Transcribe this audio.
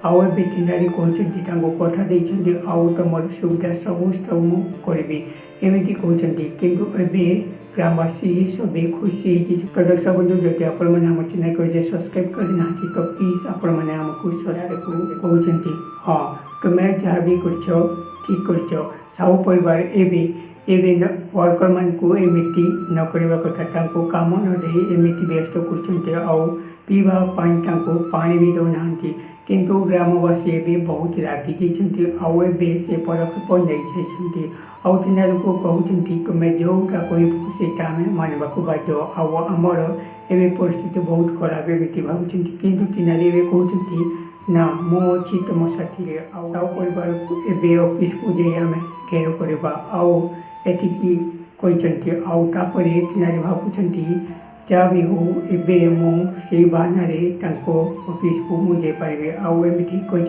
ଆଉ ଏବେ ତିନାରୀ କହୁଛନ୍ତି ତାଙ୍କୁ କଥା ଦେଇଛନ୍ତି ଆଉ ତୁମର ସୁବିଧା ସମସ୍ତ ମୁଁ କରିବି ଏମିତି କହୁଛନ୍ତି। କିନ୍ତୁ ଏବେ ଗ୍ରାମବାସୀ ସବେ ଖୁସି ହେଇଛି। ତ ଦର୍ଶକ ବନ୍ଧୁ ଯଦି ଆପଣମାନେ ଆମ ଚ୍ୟାନେଲକୁ ଯେ ସବସ୍କ୍ରାଇବ୍ କରିନାହାନ୍ତି ତ ପ୍ଲିଜ୍ ଆପଣମାନେ ଆମକୁ ସବସ୍କ୍ରାଇବ୍ କହୁଛନ୍ତି। ହଁ ତୁମେ ଯାହା ବି କରିଛ ଠିକ୍ କରିଛ। ସାହୁ ପରିବାର ଏବେ ୱାର୍କରମାନଙ୍କୁ ଏମିତି ନ କରିବା କଥା, ତାଙ୍କୁ କାମ ନ ଦେଇ ଏମିତି ବ୍ୟସ୍ତ କରୁଛନ୍ତି ଆଉ ପିଇବା ପାଇଁ ତାଙ୍କୁ ପାଣି ବି ଦେଉନାହାନ୍ତି। କିନ୍ତୁ ଗ୍ରାମବାସୀ ଏବେ ବହୁତ ରାଗି ଯାଇଛନ୍ତି ଆଉ ଏବେ ସେ ପଦକ୍ଷେପ ନେଇଯାଇଛନ୍ତି ଆଉ ତିନାରୀକୁ କହୁଛନ୍ତି ତୁମେ ଯେଉଁଟା କହିବ ସେଇଟା ଆମେ ମାନିବାକୁ ବାଧ୍ୟ ଆଉ ଆମର ଏବେ ପରିସ୍ଥିତି ବହୁତ ଖରାପ ଏମିତି ଭାବୁଛନ୍ତି। କିନ୍ତୁ ତିନାରୀ ଏବେ କହୁଛନ୍ତି ନା ମୁଁ ଅଛି ତୁମ ସାଥିରେ ଆଉ ସାହୁ ପରିବାରକୁ ଏବେ ଅଫିସକୁ ଯାଇ ଆମେ ଘେରାଉ କରିବା ଆଉ ଏତିକି କହିଛନ୍ତି। ଆଉ ତାପରେ ତିନାରୀ ଭାବୁଛନ୍ତି ଯାହା ବି ହଉ ଏବେ ମୁଁ ସେଇ ବାହାନାରେ ତାଙ୍କ ଅଫିସକୁ ମୁଁ ଯାଇପାରିବି ଆଉ ଏମିତି କହିଛନ୍ତି।